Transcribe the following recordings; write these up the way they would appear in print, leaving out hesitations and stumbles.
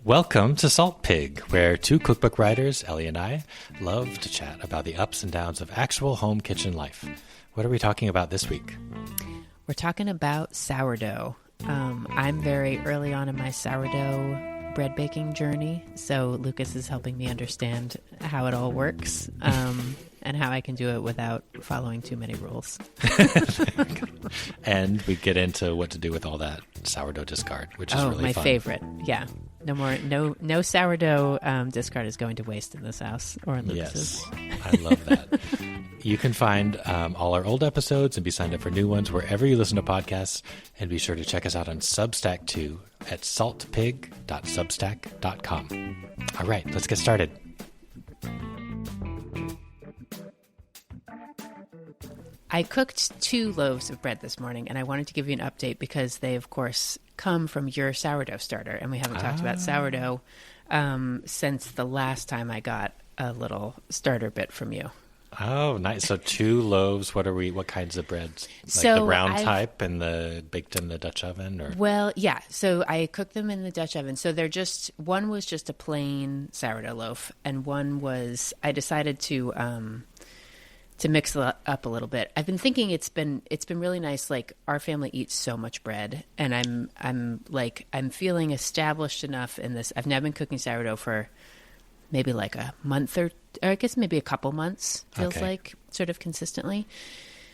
Welcome to Salt Pig, where two cookbook writers, Ellie and I, love to chat about the ups and downs of actual home kitchen life. What are we talking about this week? We're talking about sourdough. I'm very early on in my sourdough bread baking journey, so Lukas is helping me understand how it all works and how I can do it without following too many rules. And we get into what to do with all that sourdough discard, which is really my fun. favorite. Yeah. No sourdough discard is going to waste in this house or in Lukas's. Yes, I love that. You can find all our old episodes and be signed up for new ones wherever you listen to podcasts. And be sure to check us out on Substack too at saltpig.substack.com. All right, let's get started. I cooked 2 loaves of bread this morning, and I wanted to give you an update because they, of course, come from your sourdough starter. And we haven't talked about sourdough since the last time I got a little starter bit from you. Oh, nice. So 2 loaves. What kinds of breads? Like so the round type and the baked in the Dutch oven? Or? Well, yeah. So I cooked them in the Dutch oven. So one was just a plain sourdough loaf, and one was, I decided to mix it up a little bit. I've been thinking it's been really nice. Like, our family eats so much bread, and I'm feeling established enough in this. I've now been cooking sourdough for maybe like a month or I guess maybe a couple months, feels like, sort of consistently.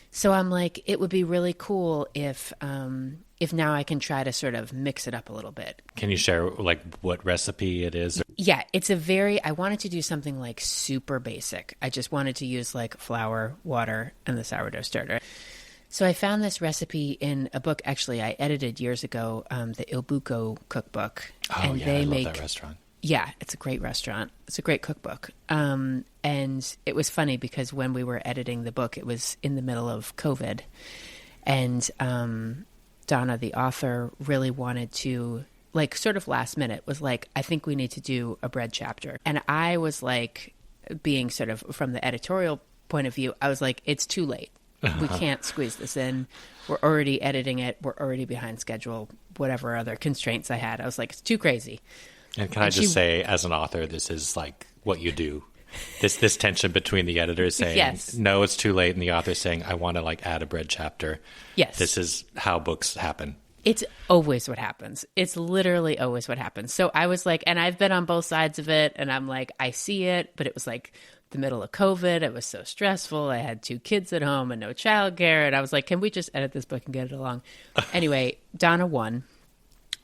So I'm like, it would be really cool if now I can try to sort of mix it up a little bit. Can you share like what recipe it is? Yeah, I wanted to do something like super basic. I just wanted to use like flour, water, and the sourdough starter. So I found this recipe in a book, actually, I edited years ago, the Il Buco cookbook. Oh, and I love that restaurant. Yeah, it's a great restaurant. It's a great cookbook. And it was funny because when we were editing the book, it was in the middle of COVID. And Donna, the author, really wanted to, like, sort of last minute, was like, I think we need to do a bread chapter. And I was like, being sort of from the editorial point of view, I was like, it's too late. We can't squeeze this in. We're already editing it. We're already behind schedule, whatever other constraints I had. I was like, it's too crazy. And can I just say, as an author, this is like what you do. This tension between the editors saying, yes, no, it's too late, and the author saying, I want to like add a bread chapter. Yes. This is how books happen. It's always what happens. It's literally always what happens. So I was like, and I've been on both sides of it, and I'm like, I see it, but it was like the middle of COVID. It was so stressful. I had 2 kids at home and no childcare. And I was like, can we just edit this book and get it along? Anyway, Donna won.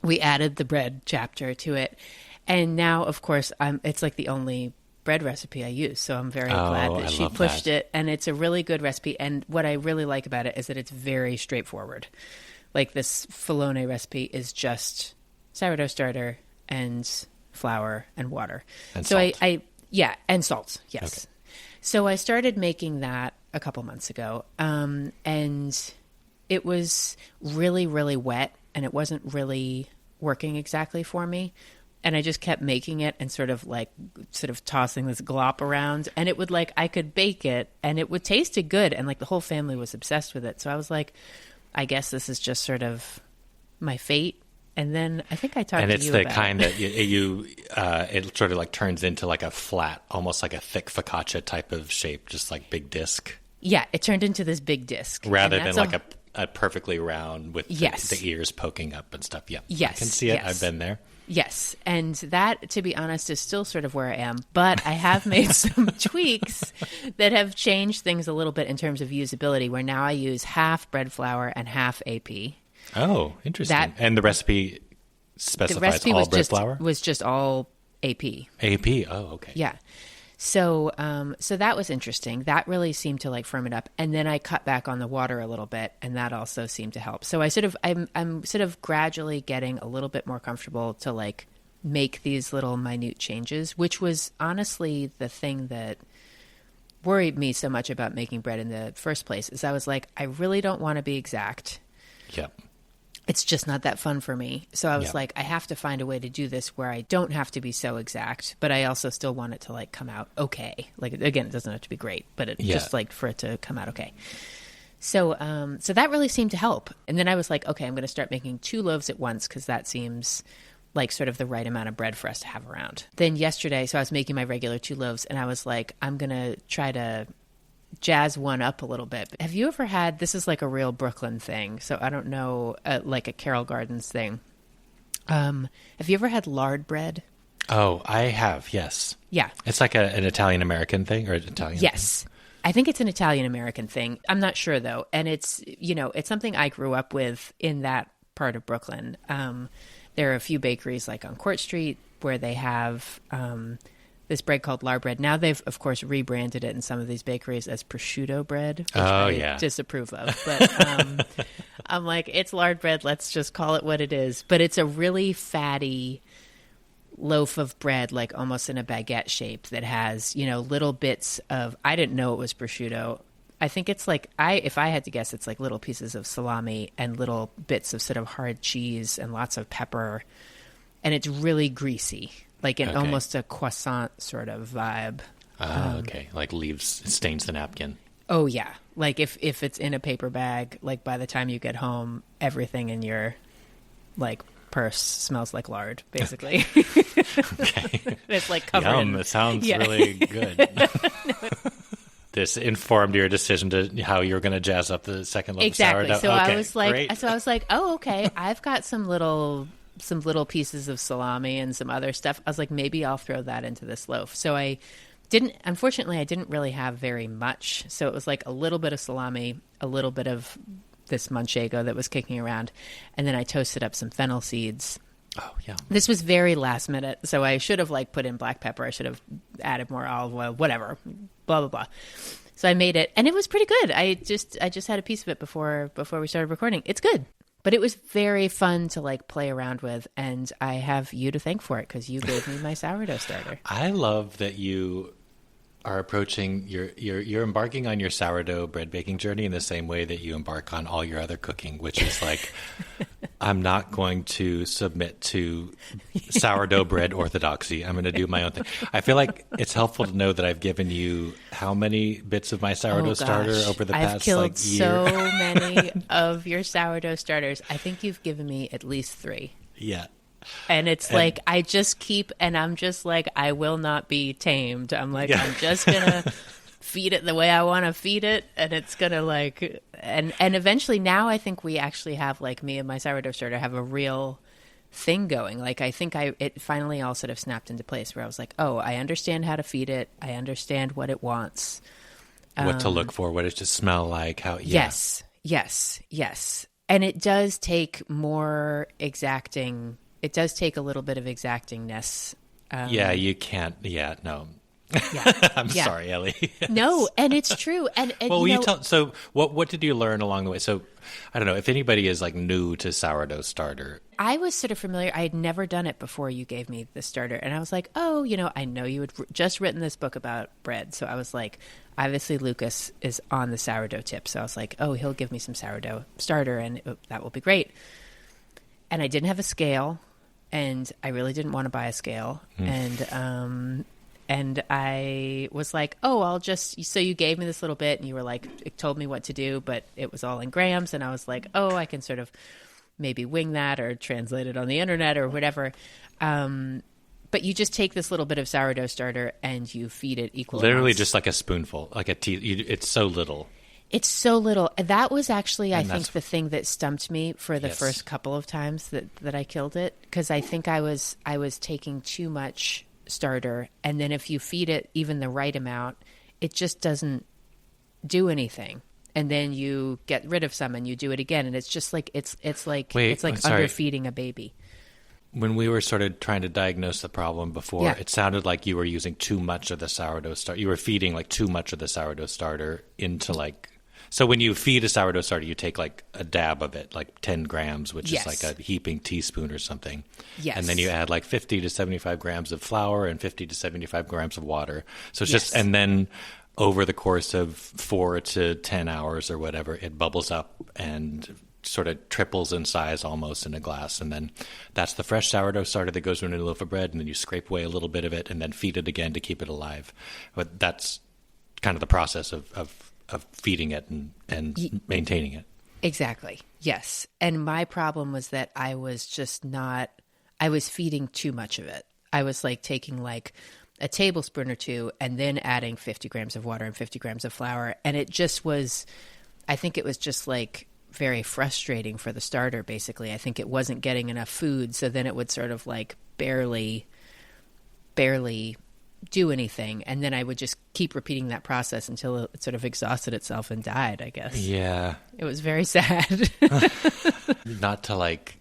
We added the bread chapter to it. And now, of course, it's like the only bread recipe I use. So I'm very glad that she pushed it. And it's a really good recipe. And what I really like about it is that it's very straightforward. Like, this Filone recipe is just sourdough starter and flour and water. And so salt. And salt. Yes. Okay. So I started making that a couple months ago. And it was really, really wet, and it wasn't really working exactly for me. And I just kept making it and sort of tossing this glop around, and it would, like, I could bake it and it would tasted good. And like, the whole family was obsessed with it. So I was like, I guess this is just sort of my fate. And then I think I talked to you about it. And it's the kind that it sort of like turns into like a flat, almost like a thick focaccia type of shape, just like big disc. Yeah, it turned into this big disc. Rather than like a perfectly round with the ears poking up and stuff. Yeah, yes, I can see it. Yes. I've been there. Yes, and that, to be honest, is still sort of where I am. But I have made some tweaks that have changed things a little bit in terms of usability, where now I use half bread flour and half AP. Oh, interesting. And the recipe specifies all bread flour? Was just all AP. AP, oh, okay. Yeah. So that was interesting. That really seemed to like firm it up. And then I cut back on the water a little bit, and that also seemed to help. So I'm sort of gradually getting a little bit more comfortable to like make these little minute changes, which was honestly the thing that worried me so much about making bread in the first place. Is I was like, I really don't want to be exact. Yep. It's just not that fun for me. So I was like, I have to find a way to do this where I don't have to be so exact, but I also still want it to like come out okay. Like, again, it doesn't have to be great, but just like for it to come out okay. So that really seemed to help. And then I was like, okay, I'm going to start making 2 loaves at once, because that seems like sort of the right amount of bread for us to have around. Then yesterday, so I was making my regular 2 loaves, and I was like, I'm going to try to jazz one up a little bit. Have you ever had, this is like a real Brooklyn thing, so I don't know, like a Carroll Gardens thing. Have you ever had lard bread? Oh, I have, yes. Yeah. It's like an Italian-American thing, or Italian Yes. thing? I think it's an Italian-American thing. I'm not sure, though. And it's, it's something I grew up with in that part of Brooklyn. There are a few bakeries like on Court Street where they have this bread called lard bread. Now they've, of course, rebranded it in some of these bakeries as prosciutto bread, which I disapprove of. But I'm like, it's lard bread. Let's just call it what it is. But it's a really fatty loaf of bread, like almost in a baguette shape, that has, little bits of, I didn't know it was prosciutto. I think it's like, if I had to guess, it's like little pieces of salami and little bits of sort of hard cheese and lots of pepper. And it's really greasy, like in almost a croissant sort of vibe. Okay. Like stains the napkin. Oh yeah. Like if it's in a paper bag, like by the time you get home, everything in your like purse smells like lard, basically. Okay. It's like covered Yum, it sounds really good. This informed your decision to how you're going to jazz up the second loaf of sourdough. So I was like, oh, okay. I've got some little pieces of salami and some other stuff. I was like, maybe I'll throw that into this loaf. So unfortunately, I didn't really have very much. So it was like a little bit of salami, a little bit of this manchego that was kicking around. And then I toasted up some fennel seeds. Oh, yeah. This was very last minute. So I should have put in black pepper. I should have added more olive oil, whatever, blah, blah, blah. So I made it and it was pretty good. I just had a piece of it before we started recording. It's good, but it was very fun to play around with. And I have you to thank for it because you gave me my sourdough starter. I love that you are approaching you're embarking on your sourdough bread baking journey in the same way that you embark on all your other cooking, which is like, I'm not going to submit to sourdough bread orthodoxy. I'm going to do my own thing. I feel like it's helpful to know that I've given you how many bits of my sourdough starter over the past I've killed year. So many of your sourdough starters. I think you've given me at least 3. Yeah. And it's like, I just keep, and I'm just like, I will not be tamed. I'm like, I'm just going to feed it the way I want to feed it. And it's going to and eventually now I think we actually have me and my sourdough starter have a real thing going. I think it finally all sort of snapped into place where I was like, oh, I understand how to feed it. I understand what it wants. What to look for, what it should smell like, how, yeah. Yes. And it does take more exacting. It does take a little bit of exactingness. You can't. Yeah, no. Yeah. I'm sorry, Ellie. No, and it's true. And well, will you tell? So, what did you learn along the way? So, I don't know if anybody is new to sourdough starter. I was sort of familiar. I had never done it before you gave me the starter, and I was like, oh, I know you had just written this book about bread, so I was like, obviously Lukas is on the sourdough tip, so I was like, oh, he'll give me some sourdough starter, and that will be great. And I didn't have a scale. And I really didn't want to buy a scale. And I was like, oh, I'll just, so you gave me this little bit and you were like, it told me what to do, but it was all in grams. And I was like, oh, I can sort of maybe wing that or translate it on the internet or whatever. But you just take this little bit of sourdough starter and you feed it equal Literally amounts. just like a spoonful, like a tea. It's so little. It's so little. That was actually, I think, the thing that stumped me for the first couple of times that I killed it. Because I think I was taking too much starter. And then if you feed it even the right amount, it just doesn't do anything. And then you get rid of some and you do it again. And it's just like, it's like underfeeding a baby. When we were sort of trying to diagnose the problem before, it sounded like you were using too much of the sourdough starter. You were feeding too much of the sourdough starter into So when you feed a sourdough starter, you take a dab of it, 10 grams, which is like a heaping teaspoon or something. Yes. And then you add 50 to 75 grams of flour and 50 to 75 grams of water. So it's just, and then over the course of 4 to 10 hours or whatever, it bubbles up and sort of triples in size almost in a glass. And then that's the fresh sourdough starter that goes in a loaf of bread. And then you scrape away a little bit of it and then feed it again to keep it alive. But that's kind of the process of feeding it and maintaining it. Exactly. Yes. And my problem was that I was just not, I was feeding too much of it. I was like taking like a tablespoon or two and then adding 50 grams of water and 50 grams of flour. And it just was, I think it was just like very frustrating for the starter, basically. I think it wasn't getting enough food. So then it would sort of like barely do anything. And then I would just keep repeating that process until it sort of exhausted itself and died, I guess. Yeah. It was very sad. Not to like,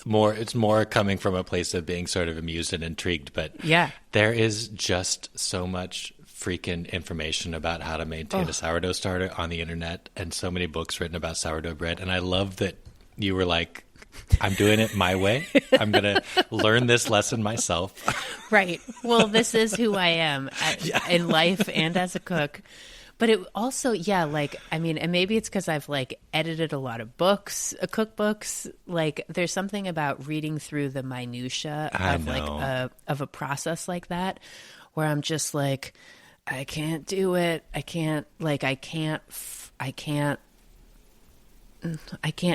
it's more coming from a place of being sort of amused and intrigued, but yeah, there is just so much freaking information about how to maintain a sourdough starter on the internet, and so many books written about sourdough bread. And I love that you were like, I'm doing it my way. I'm going to learn this lesson myself. Right. Well, this is who I am in life and as a cook. But it also, yeah, like, I mean, and maybe it's because I've like edited a lot of books, cookbooks. Like, there's something about reading through the minutia of like of a process like that, where I'm just like, I can't do it. I can't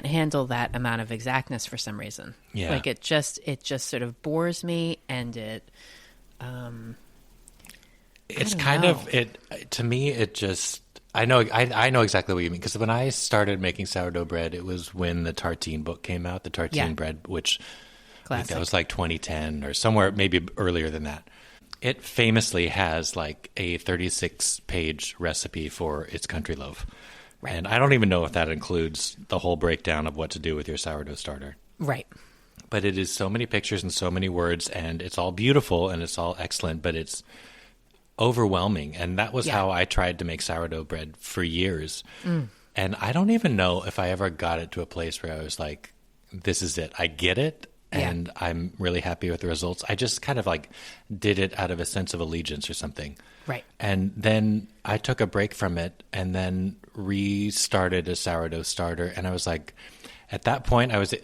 handle that amount of exactness for some reason. Yeah. Like it just sort of bores me, and it's kind of to me. It just I know exactly what you mean, because when I started making sourdough bread, it was when the tartine book came out, the tartine bread, which I think that was like 2010 or somewhere, maybe earlier than that. It famously has like a 36-page recipe for its country loaf. Right. And I don't even know if that includes the whole breakdown of what to do with your sourdough starter. Right. But it is so many pictures and so many words, and it's all beautiful and it's all excellent, but it's overwhelming. And that was how I tried to make sourdough bread for years. And I don't even know if I ever got it to a place where I was like, this is it. I get it. And I'm really happy with the results. I just kind of like did it out of a sense of allegiance or something. Right. And then I took a break from it and then restarted a sourdough starter. And I was like, at that point, I was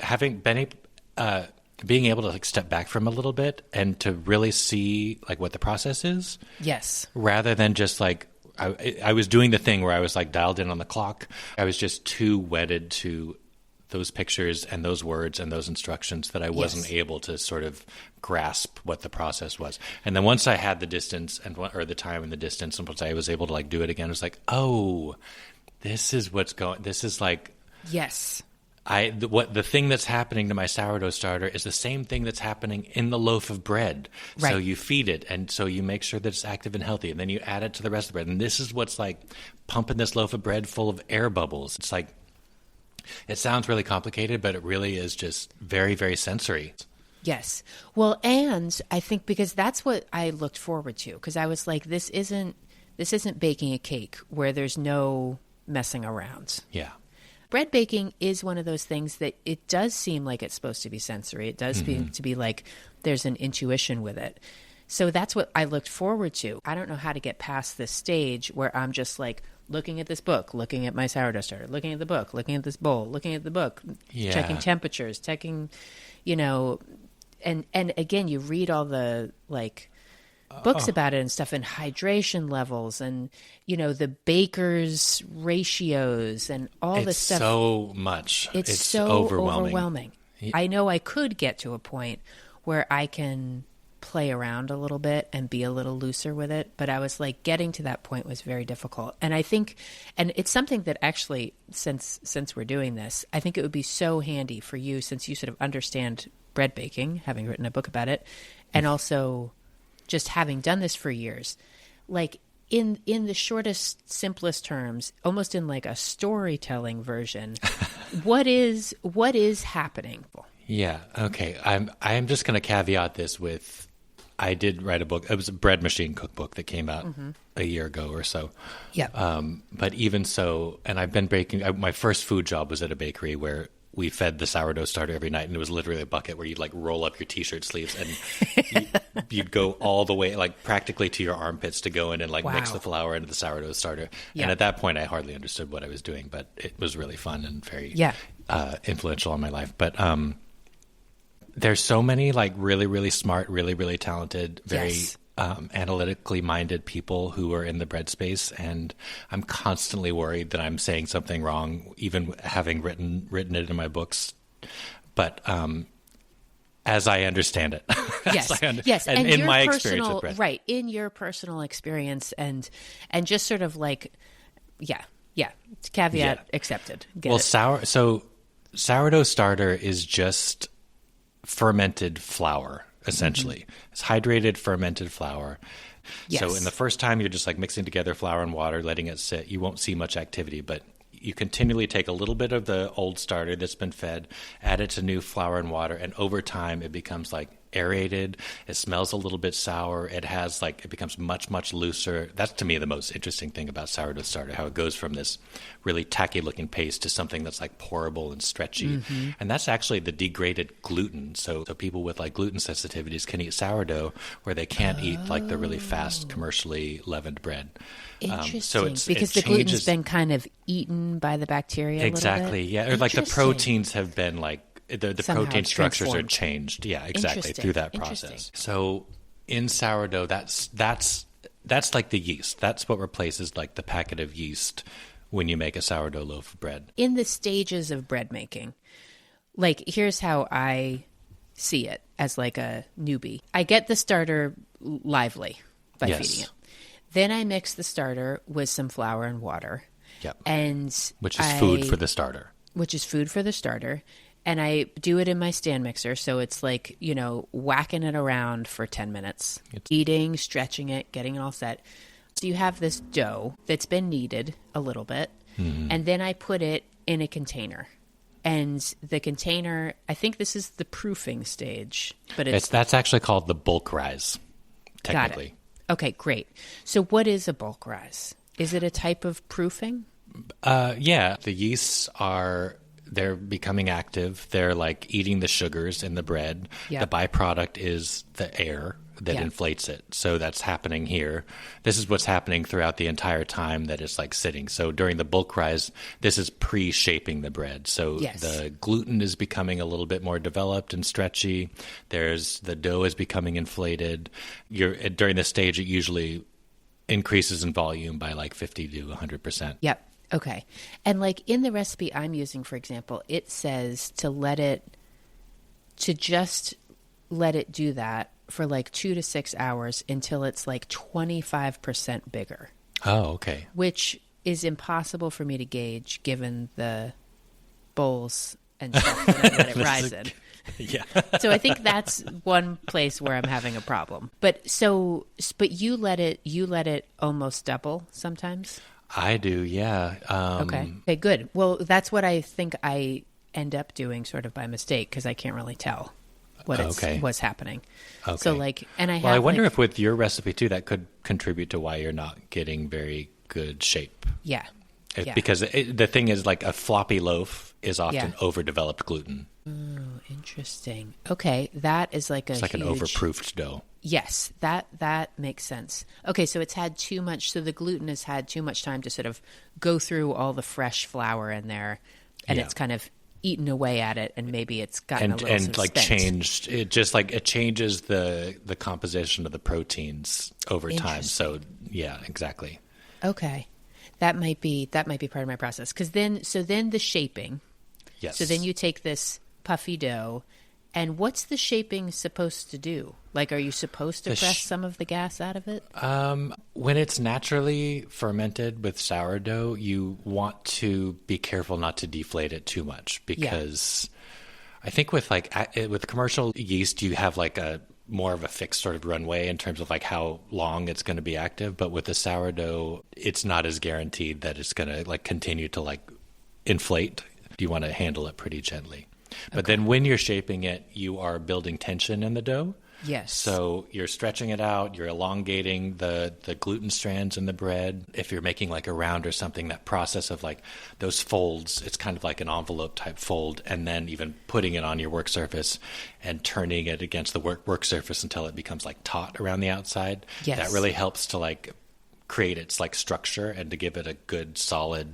being able to like step back from a little bit and to really see like what the process is. Yes. Rather than just like, I was doing the thing where I was like dialed in on the clock. I was just too wedded to those pictures and those words and those instructions that I wasn't able to sort of grasp what the process was. And then once I had the distance or the time and the distance, and once I was able to like do it again, it was like, oh, this is what's going. This is like, yes. The thing that's happening to my sourdough starter is the same thing that's happening in the loaf of bread. Right. So you feed it, and so you make sure that it's active and healthy, and then you add it to the rest of the bread. And this is what's like pumping this loaf of bread full of air bubbles. It's like, it sounds really complicated, but it really is just very, very sensory. Yes. Well, and I think because that's what I looked forward to, because I was like, this isn't baking a cake where there's no messing around. Yeah. Bread baking is one of those things that it does seem like it's supposed to be sensory. It does seem to be like there's an intuition with it. So that's what I looked forward to. I don't know how to get past this stage where I'm just like looking at this book, looking at my sourdough starter, looking at the book, looking at this bowl, looking at the book, checking temperatures, checking, and again, you read all the like books about it and stuff, and hydration levels and, the baker's ratios and all this stuff. So much. It's so overwhelming. I know I could get to a point where I can play around a little bit and be a little looser with it, but I was like, getting to that point was very difficult. And I think, and it's something that actually, since we're doing this, I think it would be so handy for you, since you sort of understand bread baking, having written a book about it, and also just having done this for years, like in the shortest, simplest terms, almost in like a storytelling version, what is happening? Yeah. Okay. I'm just going to caveat this with, I did write a book. It was a bread machine cookbook that came out a year ago or so. Yeah. But even so, and I've been baking. My first food job was at a bakery where we fed the sourdough starter every night, and it was literally a bucket where you'd like roll up your t-shirt sleeves and you'd go all the way, like practically to your armpits, to go in and like mix the flour into the sourdough starter. Yeah. And at that point, I hardly understood what I was doing, but it was really fun and very influential on my life. But there's so many like really, really smart, really, really talented, very analytically minded people who are in the bread space, and I'm constantly worried that I'm saying something wrong, even having written it in my books. But As I understand it. Yes, yes, and in my experience with bread. Right, in your personal experience, and just sort of like, yeah, caveat accepted. Get it. Sourdough starter is just fermented flour, essentially. It's hydrated fermented flour. Yes. So in the first time, you're just like mixing together flour and water, letting it sit. You won't see much activity, but you continually take a little bit of the old starter that's been fed, add it to new flour and water, and over time it becomes like aerated. It smells a little bit sour. It becomes much, much looser. That's to me the most interesting thing about sourdough starter, how it goes from this really tacky looking paste to something that's like pourable and stretchy. And that's actually the degraded gluten. So people with like gluten sensitivities can eat sourdough where they can't eat like the really fast commercially leavened bread. Interesting. Because the gluten's been kind of eaten by the bacteria exactly, yeah. Or like the proteins have been like, the protein structures are changed. Yeah, exactly, through that process. So in sourdough, that's like the yeast. That's what replaces like the packet of yeast when you make a sourdough loaf of bread. In the stages of bread making, like here's how I see it as like a newbie. I get the starter lively by feeding it. Then I mix the starter with some flour and water. Yep. Which is food for the starter. Which is food for the starter. And I do it in my stand mixer. So it's like, whacking it around for 10 minutes. Eating, stretching it, getting it all set. So you have this dough that's been kneaded a little bit. And then I put it in a container. And the container, I think this is the proofing stage. But that's actually called the bulk rise, technically. Got it. Okay, great. So what is a bulk rise? Is it a type of proofing? Yeah. The yeasts they're becoming active. They're like eating the sugars in the bread. Yep. The byproduct is the air that inflates it. So that's happening here. This is what's happening throughout the entire time that it's like sitting. So during the bulk rise, this is pre-shaping the bread. So the gluten is becoming a little bit more developed and stretchy. The dough is becoming inflated. During this stage, it usually increases in volume by like 50 to 100%. Yep. Okay. And like in the recipe I'm using, for example, it says to just let it do that for like 2 to 6 hours until it's like 25% bigger. Oh, okay. Which is impossible for me to gauge given the bowls and stuff that I let it rise in. Yeah. So I think that's one place where I'm having a problem. But you let it almost double sometimes? I do, yeah. Okay, good. Well, that's what I think I end up doing sort of by mistake because I can't really tell what's happening. Okay. So I wonder if with your recipe too, that could contribute to why you're not getting very good shape. Yeah. Because the thing is, like a floppy loaf is often overdeveloped gluten. Oh, interesting. Okay, that is like it's like an overproofed dough. Yes, that makes sense. Okay, so it's had too much. So the gluten has had too much time to sort of go through all the fresh flour in there, and it's kind of eaten away at it, and maybe it's gotten a little and like changed. It just like it changes the composition of the proteins over time. So yeah, exactly. Okay, that might be part of my process because then the shaping. Yes. So then you take this puffy dough. And what's the shaping supposed to do? Like, are you supposed to press some of the gas out of it? When it's naturally fermented with sourdough, you want to be careful not to deflate it too much because I think with commercial yeast, you have like a more of a fixed sort of runway in terms of like how long it's going to be active. But with the sourdough, it's not as guaranteed that it's going to like continue to like inflate. You want to handle it pretty gently. But then when you're shaping it, you are building tension in the dough. Yes. So you're stretching it out, you're elongating the gluten strands in the bread. If you're making like a round or something, that process of like those folds, it's kind of like an envelope type fold, and then even putting it on your work surface and turning it against the work surface until it becomes like taut around the outside. Yes. That really helps to like create its like structure and to give it a good solid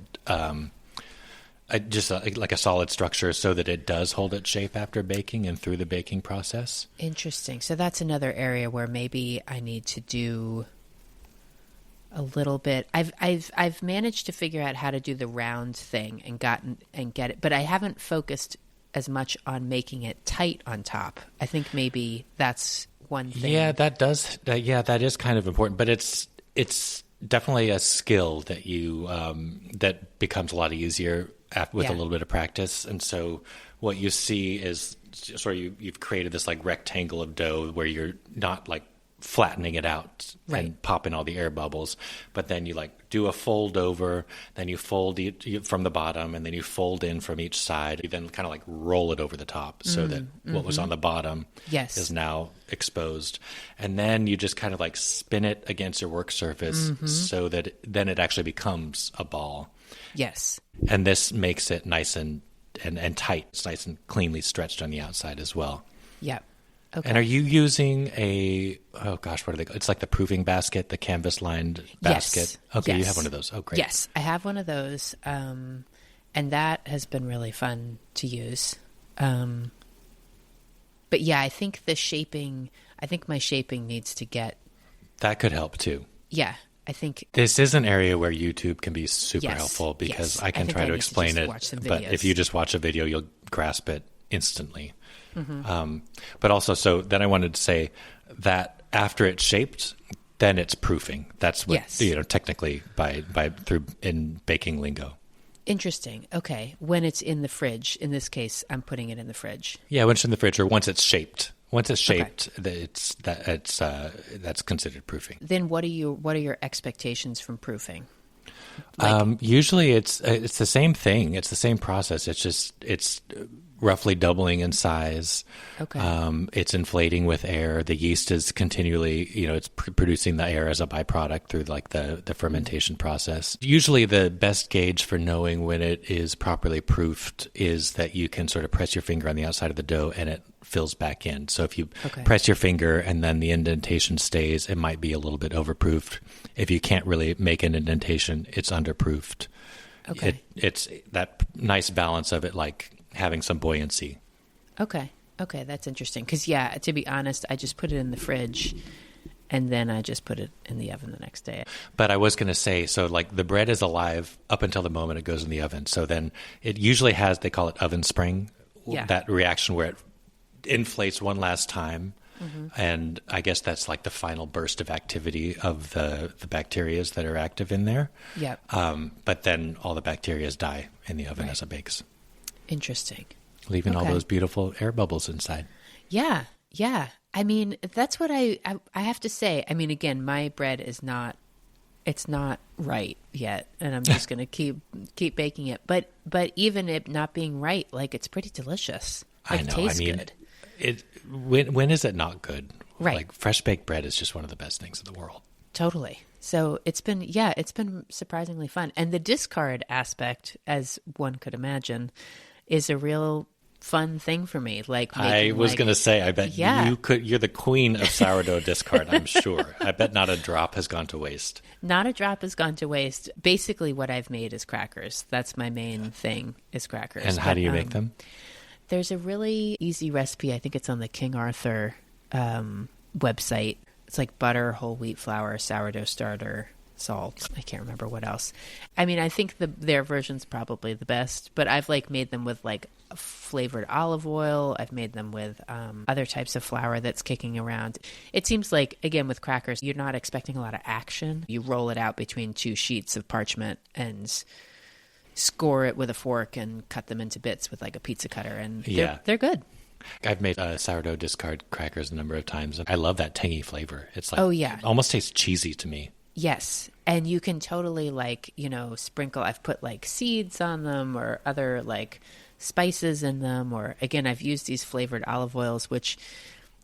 like a solid structure so that it does hold its shape after baking and through the baking process. Interesting. So that's another area where maybe I need to do a little bit. I've managed to figure out how to do the round thing and get it, but I haven't focused as much on making it tight on top. I think maybe that's one thing. Yeah, that is kind of important, but it's definitely a skill that you that becomes a lot easier with a little bit of practice. And so what you see is sort of you've created this like rectangle of dough where you're not like flattening it out and popping all the air bubbles, but then you like do a fold over, then you fold it from the bottom, and then you fold in from each side. You then kind of like roll it over the top so that what was on the bottom is now exposed, and then you just kind of like spin it against your work surface so that then it actually becomes a ball. Yes, and this makes it nice and tight. It's nice and cleanly stretched on the outside as well. Yep. Okay. And are you using what are they? It's like the proving basket, the canvas lined basket. Yes. Okay, yes. You have one of those. Oh, great. Yes, I have one of those, and that has been really fun to use. But yeah, I think my shaping needs to get. That could help too. Yeah, I think this is an area where YouTube can be super helpful because I can try to explain it, but if you just watch a video, you'll grasp it instantly. But also, so then I wanted to say that after it's shaped, then it's proofing. That's what technically through in baking lingo. Interesting. Okay, when it's in the fridge, in this case, I'm putting it in the fridge. Yeah, when it's in the fridge, or once it's shaped. Once it's shaped, that's considered proofing. Then what are your expectations from proofing? Usually it's the same thing. It's the same process. It's roughly doubling in size. Okay. It's inflating with air. The yeast is continually, it's producing the air as a byproduct through like the fermentation process. Usually the best gauge for knowing when it is properly proofed is that you can sort of press your finger on the outside of the dough and it fills back in. So if you press your finger and then the indentation stays, it might be a little bit overproofed. If you can't really make an indentation, it's underproofed. Okay. It's that nice balance of it, like having some buoyancy. Okay, that's interesting. Because, to be honest, I just put it in the fridge, and then I just put it in the oven the next day. But I was going to say, so like the bread is alive up until the moment it goes in the oven. So then it usually has, they call it oven spring, that reaction where it inflates one last time. And I guess that's like the final burst of activity of the bacterias that are active in there. Yep. But then all the bacterias die in the oven as it bakes. Interesting. Leaving all those beautiful air bubbles inside. Yeah. I mean, that's what I have to say. I mean, again, my bread is not right yet, and I'm just going to keep baking it. But even it not being right, like it's pretty delicious. Like, I know. Tastes good. When is it not good? Right. Like fresh baked bread is just one of the best things in the world. Totally. So it's been surprisingly fun. And the discard aspect, as one could imagine, is a real fun thing for me. Like I was going to say, I bet you're the queen of sourdough discard, I'm sure. I bet not a drop has gone to waste. Not a drop has gone to waste. Basically what I've made is crackers. That's my main thing, is crackers. And how do you make them? There's a really easy recipe. I think it's on the King Arthur website. It's like butter, whole wheat flour, sourdough starter, salt. I can't remember what else. I mean, I think their version's probably the best, but I've like made them with like flavored olive oil. I've made them with other types of flour that's kicking around. It seems like, again, with crackers, you're not expecting a lot of action. You roll it out between two sheets of parchment and score it with a fork and cut them into bits with like a pizza cutter, and they're good. I've made sourdough discard crackers a number of times, and I love that tangy flavor. It's like, it almost tastes cheesy to me. Yes, and you can totally sprinkle. I've put like seeds on them or other like spices in them, or again, I've used these flavored olive oils, which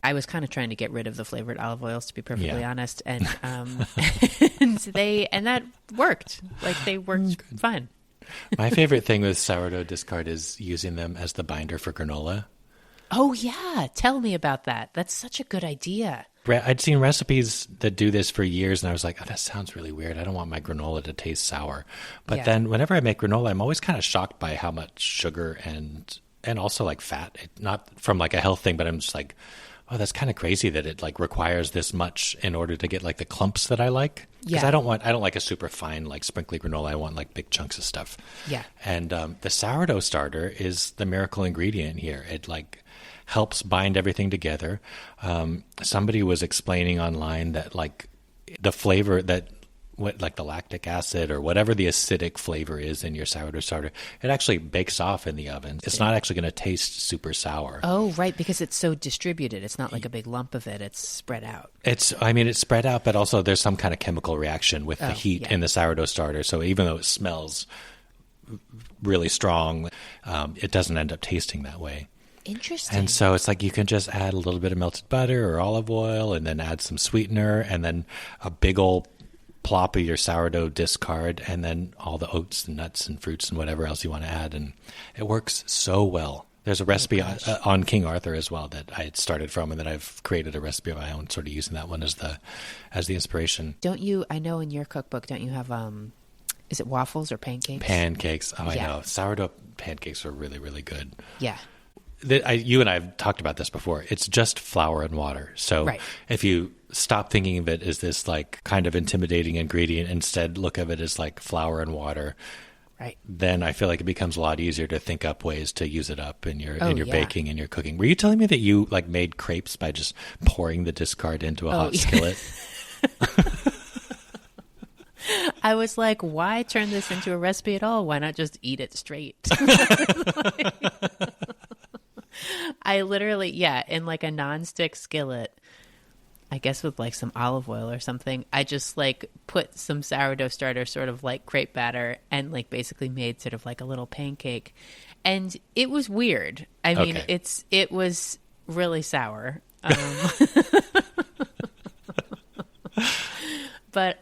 I was kind of trying to get rid of the flavored olive oils, to be perfectly honest, and and that worked. Like they worked fine. My favorite thing with sourdough discard is using them as the binder for granola. Oh, yeah. Tell me about that. That's such a good idea. I'd seen recipes that do this for years, and I was like, that sounds really weird. I don't want my granola to taste sour. But then whenever I make granola, I'm always kind of shocked by how much sugar and also like fat, not from like a health thing, but I'm just like, oh, that's kind of crazy that it like requires this much in order to get like the clumps that I like. Because Yeah. I don't like a super fine like sprinkly granola. I want like big chunks of stuff. Yeah. And the sourdough starter is the miracle ingredient here. It like helps bind everything together. Somebody was explaining online that like the flavor that like the lactic acid or whatever the acidic flavor is in your sourdough starter, it actually bakes off in the oven. It's not actually going to taste super sour. Oh, right, because it's so distributed. It's not like a big lump of it. It's spread out. It's spread out, but also there's some kind of chemical reaction with the heat in the sourdough starter. So even though it smells really strong, it doesn't end up tasting that way. Interesting. And so it's like you can just add a little bit of melted butter or olive oil and then add some sweetener and then a big old plop of your sourdough discard and then all the oats and nuts and fruits and whatever else you want to add. And it works so well. There's a recipe on King Arthur as well that I had started from and then I've created a recipe of my own, sort of using that one as the inspiration. Don't you, I know in your cookbook, don't you have, is it waffles or pancakes? Pancakes. Oh, I know. Sourdough pancakes are really, really good. Yeah. You and I have talked about this before. It's just flour and water. So if you stop thinking of it as this like kind of intimidating ingredient, instead look of it as like flour and water, right? Then I feel like it becomes a lot easier to think up ways to use it up in your baking and your cooking. Were you telling me that you like made crepes by just pouring the discard into a hot skillet? I was like, why turn this into a recipe at all? Why not just eat it straight? I literally, in like a nonstick skillet, I guess with like some olive oil or something, I just like put some sourdough starter, sort of like crepe batter, and like basically made sort of like a little pancake. And it was weird. I mean, it was really sour. But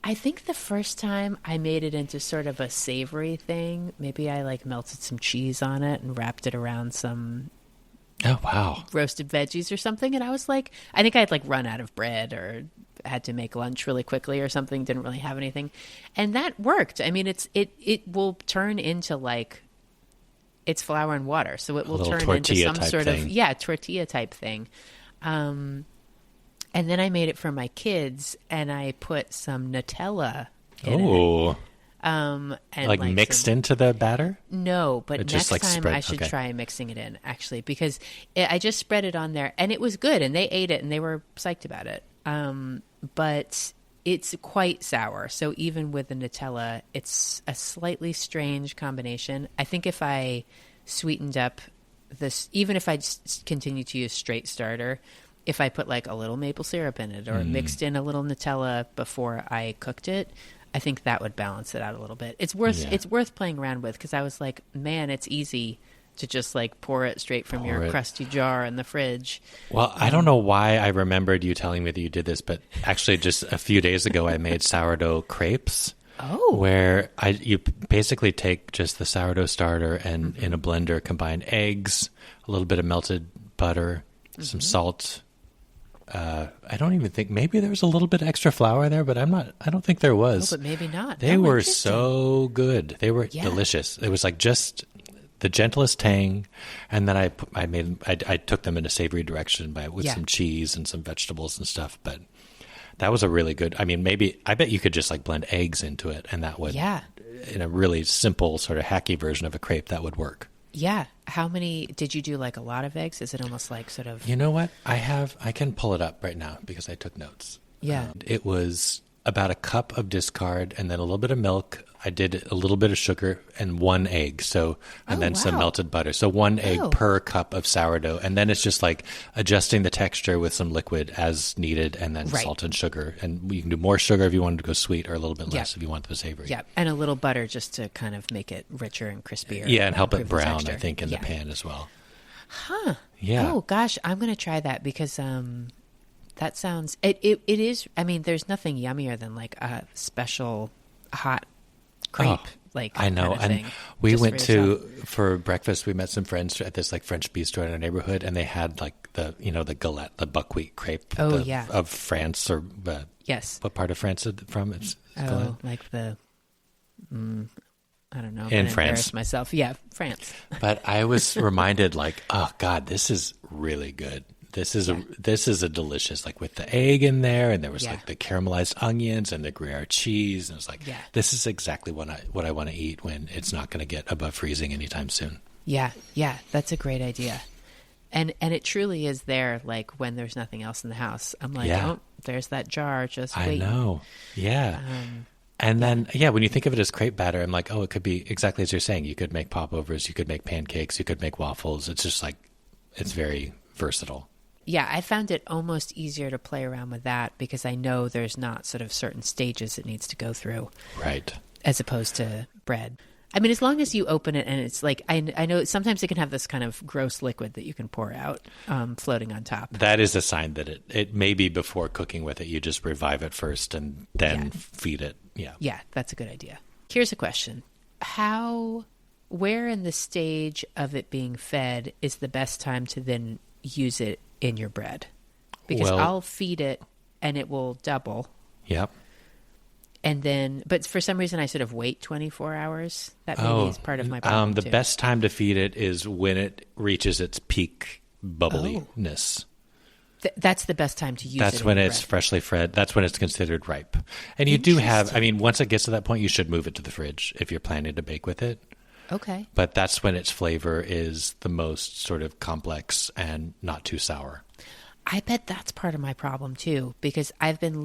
I think the first time I made it into sort of a savory thing, maybe I like melted some cheese on it and wrapped it around some roasted veggies or something. And I was like, I think I had like run out of bread or had to make lunch really quickly or something, didn't really have anything. And that worked. I mean, it will turn into like, it's flour and water. So it will turn into some sort of, tortilla type thing. And then I made it for my kids, and I put some Nutella in it. And like mixed into the batter? No, but next like time I should try mixing it in, actually, because I just spread it on there, and it was good, and they ate it, and they were psyched about it. But it's quite sour, so even with the Nutella, it's a slightly strange combination. I think if I sweetened up this, even if I just continue to use straight starter, if I put like a little maple syrup in it or mixed in a little Nutella before I cooked it, I think that would balance it out a little bit. It's worth playing around with, because I was like, man, it's easy to just like pour it straight from your crusty jar in the fridge. Well, I don't know why I remembered you telling me that you did this, but actually just a few days ago I made sourdough crepes. Oh. Where you basically take just the sourdough starter and in a blender combine eggs, a little bit of melted butter, some salt. I don't even think, maybe there was a little bit extra flour there, but I don't think there was. Oh, but maybe not. They were so good. They were delicious. It was like just the gentlest tang. And then I took them in a savory direction with some cheese and some vegetables and stuff. But that was a really good, I mean, I bet you could just like blend eggs into it, and that would, in a really simple sort of hacky version of a crepe, that would work. Yeah. How many did you do? Like a lot of eggs? Is it almost like sort of? You know what? I can pull it up right now because I took notes. Yeah. It was about a cup of discard and then a little bit of milk. I did a little bit of sugar and one egg. And then some melted butter. So one egg per cup of sourdough. And then it's just like adjusting the texture with some liquid as needed, and then salt and sugar. And you can do more sugar if you wanted to go sweet, or a little bit less if you want the savory. Yeah. And a little butter just to kind of make it richer and crispier. Yeah. And help it brown, I think, in the pan as well. Huh. Yeah. Oh gosh. I'm going to try that, because, that sounds, it is, I mean, there's nothing yummier than like a special hot crepe. Like, I know. Kind of and we went for breakfast, we met some friends at this like French bistro in our neighborhood, and they had like the galette, the buckwheat crepe of France, or yes. What part of France is it from? It's galette. Like the I don't know. I'm In gonna France. embarrass myself. Yeah, France. But I was reminded, like, oh God, this is really good. This is a delicious, like with the egg in there, and there was like the caramelized onions and the Gruyere cheese, and it was like, this is exactly what I want to eat when it's not going to get above freezing anytime soon. Yeah, that's a great idea. And it truly is there, like when there's nothing else in the house. I'm like, oh, there's that jar, just wait. I know. Yeah. And then, when you think of it as crepe batter, I'm like, oh, it could be exactly as you're saying. You could make popovers, you could make pancakes, you could make waffles. It's just like, it's very versatile. Yeah, I found it almost easier to play around with that because I know there's not sort of certain stages it needs to go through. Right. As opposed to bread. I mean, as long as you open it and it's like, I know sometimes it can have this kind of gross liquid that you can pour out floating on top. That is a sign that it may be before cooking with it. You just revive it first and then feed it. Yeah. Yeah, that's a good idea. Here's a question. Where in the stage of it being fed is the best time to then use it in your bread? Because I'll feed it and it will double. Yep. And then, but for some reason I sort of wait 24 hours. That maybe is part of my problem the too. best time to feed it is when it reaches its peak bubbliness. That's the best time to use it. That's when it's freshly fed. That's when it's considered ripe. And you do have, I mean, once it gets to that point, you should move it to the fridge if you're planning to bake with it. Okay. But that's when its flavor is the most sort of complex and not too sour. I bet that's part of my problem too, because I've been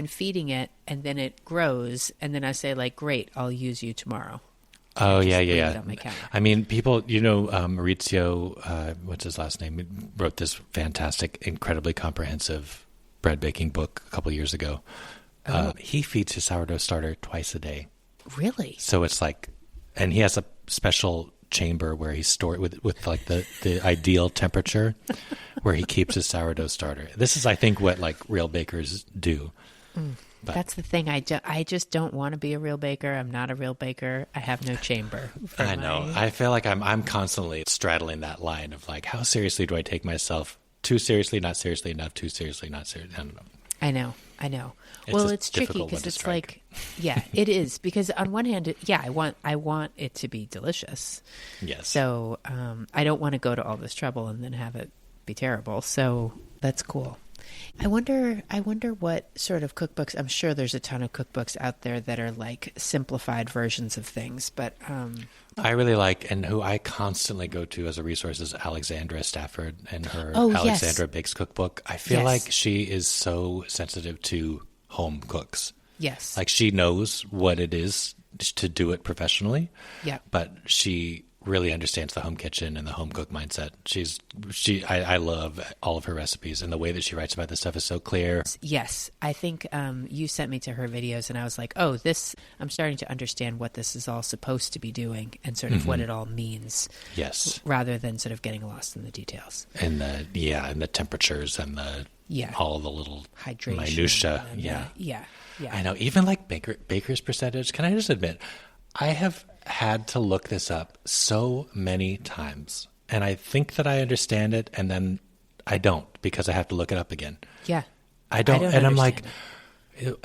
feeding it, and then it grows, and then I say like, great, I'll use you tomorrow. Oh, yeah. I mean, people, Maurizio, what's his last name, wrote this fantastic, incredibly comprehensive bread baking book a couple years ago. He feeds his sourdough starter twice a day. Really? So it's like, and he has a special chamber where he stores with like the ideal temperature where he keeps his sourdough starter. This is, I think, what like real bakers do. But that's the thing. I just don't want to be a real baker. I'm not a real baker. I have no chamber. I know. I feel like I'm constantly straddling that line of like, how seriously do I take myself? Too seriously, not seriously enough. Too seriously, not seriously. I don't know. I know. It's tricky because it's like, it is, because on one hand, I want it to be delicious. Yes. So I don't want to go to all this trouble and then have it be terrible. So that's cool. I wonder what sort of cookbooks. I'm sure there's a ton of cookbooks out there that are like simplified versions of things, but I really like, and who I constantly go to as a resource is Alexandra Stafford and her Alexandra Bakes Cookbook. I feel like she is so sensitive to home cooks. Yes. Like she knows what it is to do it professionally. Yeah. But she really understands the home kitchen and the home cook mindset. I love all of her recipes, and the way that she writes about this stuff is so clear. Yes. I think you sent me to her videos and I was like, oh, I'm starting to understand what this is all supposed to be doing and sort of what it all means. Yes. Rather than sort of getting lost in the details. And the temperatures and all the little minutia. Yeah. I know. Even like baker's percentage. Can I just admit, I have had to look this up so many times, and I think that I understand it, and then I don't, because I have to look it up again. Yeah. I don't and I'm like,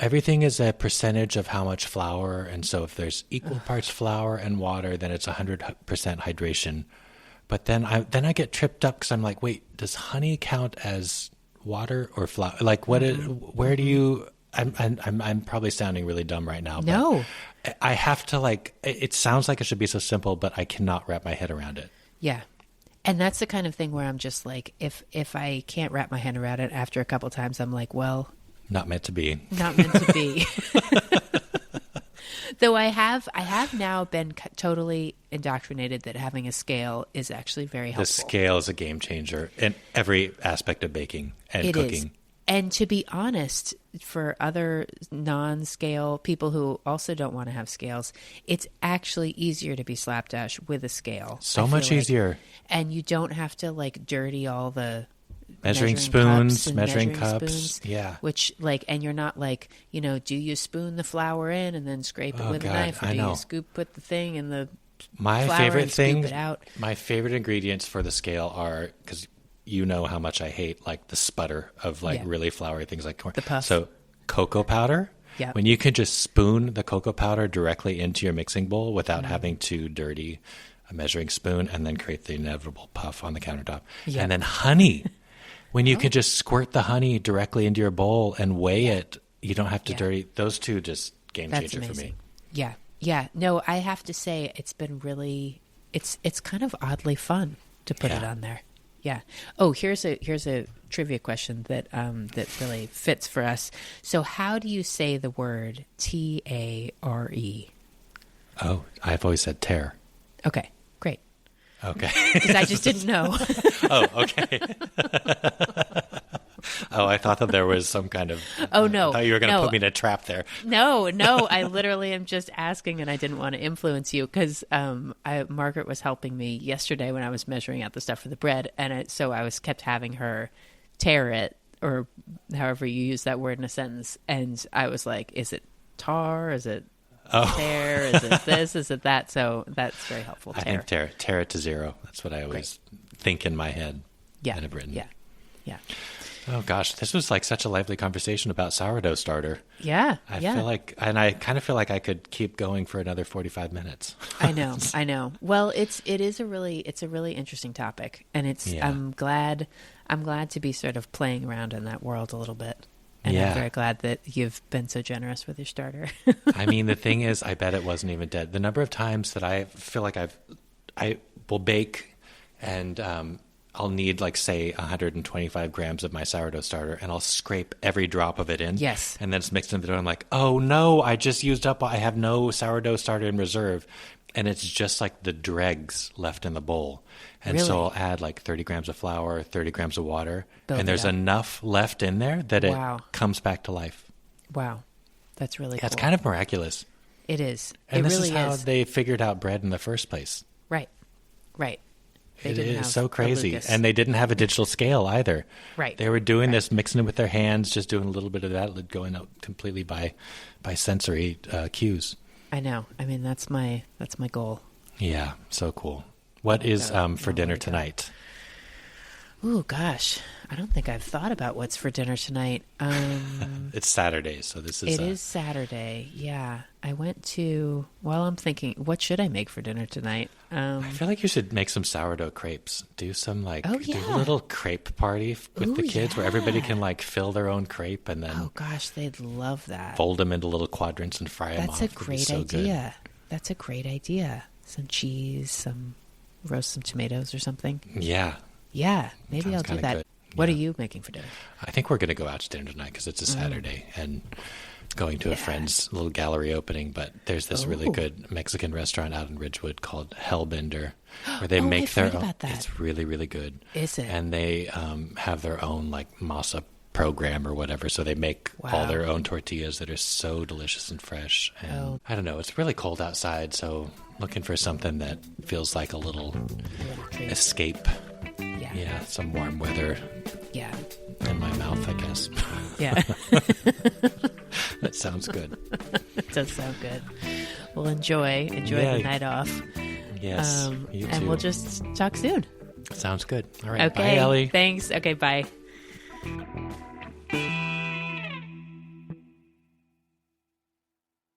everything is a percentage of how much flour, and so if there's equal parts flour and water, then it's 100% hydration. But then I get tripped up because I'm like, wait, does honey count as water or flour? Like, where do you? I'm probably sounding really dumb right now. No. But I have to it sounds like it should be so simple, but I cannot wrap my head around it. Yeah. And that's the kind of thing where I'm just like, if I can't wrap my head around it after a couple times, I'm like, well. Not meant to be. Not meant to be. Though I have now been totally indoctrinated that having a scale is actually very helpful. The scale is a game changer in every aspect of baking and cooking. Is. And to be honest, for other non-scale people who also don't want to have scales, it's actually easier to be slapdash with a scale. So much easier. And you don't have to dirty all the measuring spoons, measuring cups. Yeah. Which and you're not do you spoon the flour in and then scrape it with a knife, or do you put the thing in the flour and scoop it out? My favorite ingredients for the scale are, because you know how much I hate the sputter of really floury things like corn. The puff. So cocoa powder Yeah. When you can just spoon the cocoa powder directly into your mixing bowl without having to dirty a measuring spoon and then create the inevitable puff on the countertop. Yep. And then honey. When you can just squirt the honey directly into your bowl and weigh it, you don't have to dirty. Those two just game changer for me. Yeah. Yeah. No, I have to say it's been really, it's kind of oddly fun to put it on there. Yeah. Oh, here's a trivia question that really fits for us. So how do you say the word Tare? Oh, I've always said tear. Okay, great. Okay. Because I just didn't know. Oh, okay. Oh, I thought that there was some kind of... Oh, no. I thought you were going to put me in a trap there. No. I literally am just asking, and I didn't want to influence you because Margaret was helping me yesterday when I was measuring out the stuff for the bread, and so I kept having her tear it, or however you use that word in a sentence, and I was like, is it tar? Is it tear? Is it this? Is it that? So that's very helpful. I think tear it to zero. That's what I always think in my head. Yeah. And have written. Yeah. Oh gosh, this was like such a lively conversation about sourdough starter. Yeah. I feel like, and I kind of feel like I could keep going for another 45 minutes. I know. Well, it's a really interesting topic, and I'm glad to be sort of playing around in that world a little bit. And I'm very glad that you've been so generous with your starter. I mean, the thing is, I bet it wasn't even dead. The number of times that I feel like I will bake and I'll need, like, say, 125 grams of my sourdough starter, and I'll scrape every drop of it in. Yes. And then it's mixed into the dough. I'm like, oh, no, I just used up. I have no sourdough starter in reserve. And it's just like the dregs left in the bowl. And so I'll add like 30 grams of flour, 30 grams of water. And there's enough left in there that it comes back to life. Wow. That's really cool. It's kind of miraculous. It is. And this really is how they figured out bread in the first place. Right. It is so crazy. And they didn't have a digital scale either. Right. They were doing this, mixing it with their hands, just doing a little bit of that, going out completely by sensory cues. I know. I mean, that's my goal. Yeah, so cool. What is for dinner tonight? Ooh, gosh. I don't think I've thought about what's for dinner tonight. It's Saturday, so this is... It is Saturday, yeah. I went to... Well, I'm thinking, what should I make for dinner tonight? I feel like you should make some sourdough crepes. Do some, like... do a little crepe party with the kids where everybody can, like, fill their own crepe and then... Oh, gosh, they'd love that. Fold them into little quadrants and fry them off. That's a great idea. That's a great idea. Some cheese, roast some tomatoes or something. Yeah. Yeah, maybe I'll do that. Good. What are you making for dinner? I think we're going to go out to dinner tonight because it's a Saturday and going to a friend's little gallery opening. But there's this really good Mexican restaurant out in Ridgewood called Hellbender where they make their own. It's really, really good. Is it? And they have their own like masa program or whatever. So they make all their own tortillas that are so delicious and fresh. And I don't know. It's really cold outside. So looking for something that feels like a little escape. Yeah, some warm weather. Yeah. In my mouth, I guess. Yeah. That sounds good. It does sound good. Well, enjoy the night off. Yes. You too. And we'll just talk soon. Sounds good. All right. Okay. Bye, Ellie. Thanks. Okay, bye.